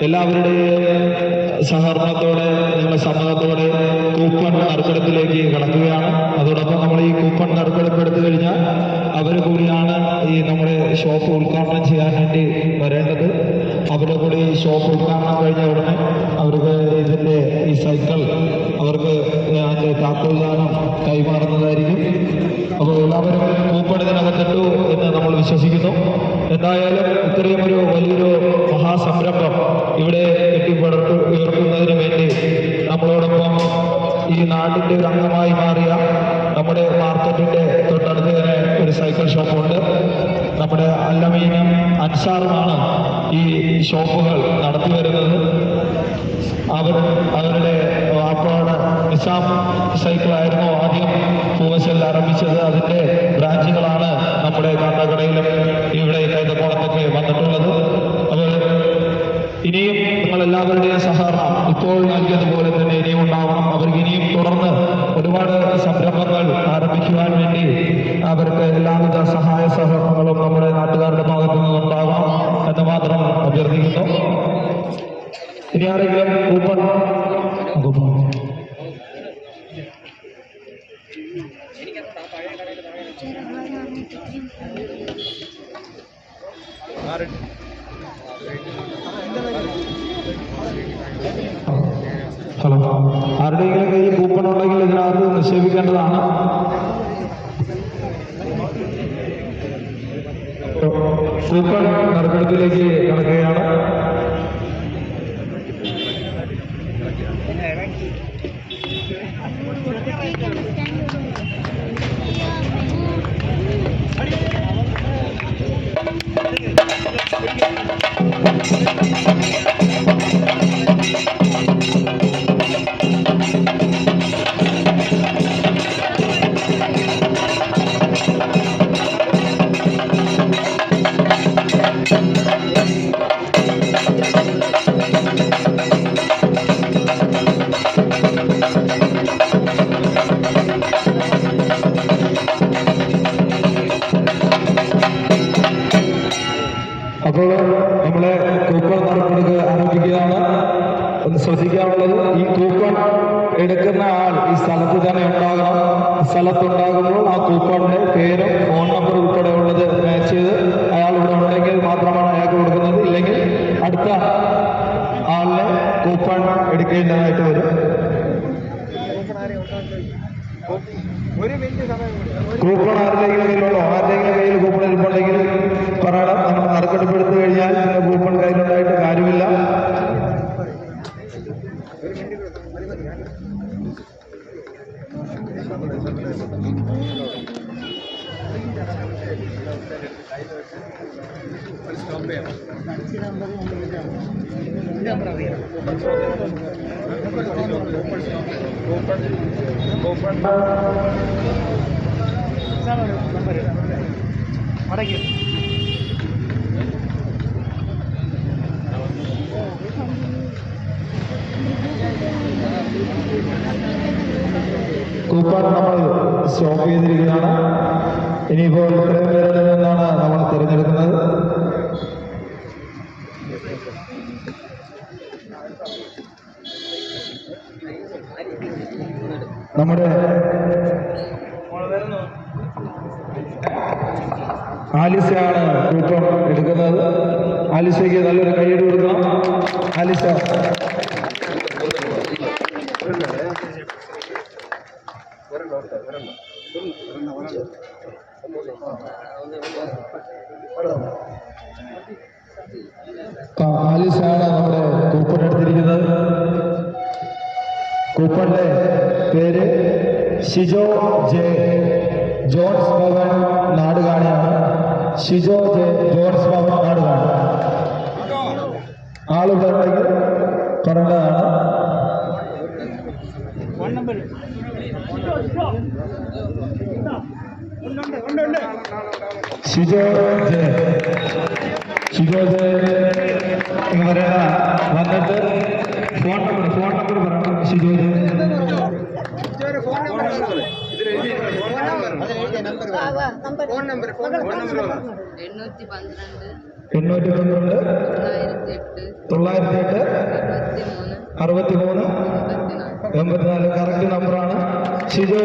എല്ലാവരുടെയും സഹകരണത്തോടെ നിങ്ങളുടെ സമ്മതത്തോടെ കൂപ്പൺ നറുക്കെടുപ്പിലേക്ക് കടക്കുകയാണ്. അതോടൊപ്പം നമ്മൾ ഈ കൂപ്പൺ നറുക്കെടുപ്പ് എടുത്തു കഴിഞ്ഞാൽ അവർ കൂടിയാണ് ഈ നമ്മുടെ ഷോപ്പ് ഉദ്ഘാടനം ചെയ്യാൻ വേണ്ടി വരേണ്ടത്. അവരുടെ കൂടി ഈ ഷോപ്പ് ഉദ്ഘാടനം കഴിഞ്ഞ ഉടനെ അവർക്ക് ഇതിൻ്റെ ഈ സൈക്കിൾ അവർക്ക് അതിൻ്റെ താക്കോൽദാനം കൈമാറുന്നതായിരിക്കും. അപ്പോൾ എല്ലാവരും കൂപ്പൺ ഇതിനകത്തിട്ടു എന്ന് നമ്മൾ വിശ്വസിക്കുന്നു. എന്തായാലും ഇത്രയും ഒരു വലിയൊരു മഹാസംരംഭം ഇവിടെ ഉയർത്തുന്നതിന് വേണ്ടി നമ്മളോടൊപ്പം ഈ നാടിൻ്റെ ഒരു അംഗമായി മാറിയ നമ്മുടെ മാർക്കറ്റിൻ്റെ തൊട്ടടുത്ത് തന്നെ ഒരു സൈക്കിൾ ഷോപ്പുണ്ട്. നമ്മുടെ അല്ലമീനും അൻസാറുമാണ് ഈ ഷോപ്പുകൾ നടത്തി വരുന്നത്. അവരുടെ വാപ്പാട് നിസാം സൈക്കിളായിരുന്നു ആദ്യം പൂവശലിൽ ആരംഭിച്ചത്. അതിൻ്റെ ബ്രാഞ്ചുകളാണ് നമ്മുടെ കാട്ടാക്കടയിലും ഇവിടെ കൈതക്കോളത്തൊക്കെ വന്നിട്ടുള്ളത്. അപ്പോൾ ഇനിയും നിങ്ങളെല്ലാവരുടെയും സഹകരണം ഇപ്പോൾ നൽകിയതുപോലെ തന്നെ ഇനിയും ഉണ്ടാവണം. അവർക്ക് ഇനിയും തുടർന്ന് ഒരുപാട് സംരംഭങ്ങൾ ആരംഭിക്കുവാൻ വേണ്ടി അവർക്ക് എല്ലാവിധ സഹായ സഹകരണങ്ങളും നമ്മുടെ നാട്ടുകാരുടെ ഭാഗത്തു നിന്നുണ്ടാകണം എന്ന് മാത്രം അഭ്യർത്ഥിക്കുന്നു. ഇനി ആരെങ്കിലും കൂപ്പൺ ഹലോ, ആരുടെയെങ്കിലും കയ്യിൽ കൂപ്പൺ ഉണ്ടെങ്കിൽ ഇതിനകത്ത് നിക്ഷേപിക്കേണ്ടതാണ്. കൂപ്പൺ നറുക്കെടുപ്പിലേക്ക് കടക്കുകയാണ്. അപ്പോൾ നമ്മളെ കൂപ്പൺ നറുക്കെടുപ്പ് ആരംഭിക്കുകയാണ്. ഒന്ന് ശ്രദ്ധിക്കാനുള്ളത്, ഈ കൂപ്പൺ എടുക്കുന്ന ആൾ ഈ സ്ഥലത്ത് തന്നെ ഉണ്ടാകണം. സ്ഥലത്തുണ്ടാകുമ്പോൾ ആ കൂപ്പണിന്റെ പേരും ഫോൺ നമ്പർ ഉൾപ്പെടെ ഉള്ളത് മാച്ച് ചെയ്ത് അയാൾ ഇവിടെ ഉണ്ടെങ്കിൽ മാത്രമാണ് അയാൾക്ക് കൊടുക്കുന്നത്. ഇല്ലെങ്കിൽ അടുത്ത ആളിനെ കൂപ്പൺ എടുക്കേണ്ടതായിട്ട് വരും. കൂപ്പൺ ആരുടെയെങ്കിലും കയ്യിലുണ്ടോ? ആരുടെയെങ്കിലും കയ്യിൽ കൂപ്പൺ ഇരിപ്പുണ്ടെങ്കിൽ പറയണം. നമ്മൾ നറുക്കെടുപ്പ് എടുത്തു കഴിഞ്ഞാൽ കൂപ്പൺ കയ്യിലുണ്ടായിട്ട് കാര്യമില്ല. കൂപ്പൺ നമ്മൾ സ്റ്റോപ്പ് ചെയ്തിരിക്കുന്നതാണ്. ഇനിയിപ്പോൾ ഇത്രയും പേരിൽ നിന്നാണ് നമ്മൾ തിരഞ്ഞെടുക്കുന്നത്. നമ്മുടെ ആലിസയാണ് കൂപ്പൺ എടുക്കുന്നത്. ആലിസയ്ക്ക് നല്ലൊരു കൈയ്യടി കൊടുക്കണം. ആലിസ ആലിസാണ് നമ്മുടെ കൂപ്പൺ എടുത്തിരിക്കുന്നത്. കൂപ്പണിന്റെ പേര് ഷിജോ ജോൺസ് ഭവൻ നാടുകാണിയാണ്. ഷിജോ ജെ ജോൺസ് ഭവൻ നാടുകാണി. ആളുകൾ പറയേണ്ടതാണ്. ഷിജോ ജെ എന്ന് പറയുന്ന വന്നിട്ട് ഫോൺ നമ്പർ പറയണം. ഷിജോ ജെ 812 908 63 84 കറക്റ്റ് നമ്പറാണ്. ഷിജോ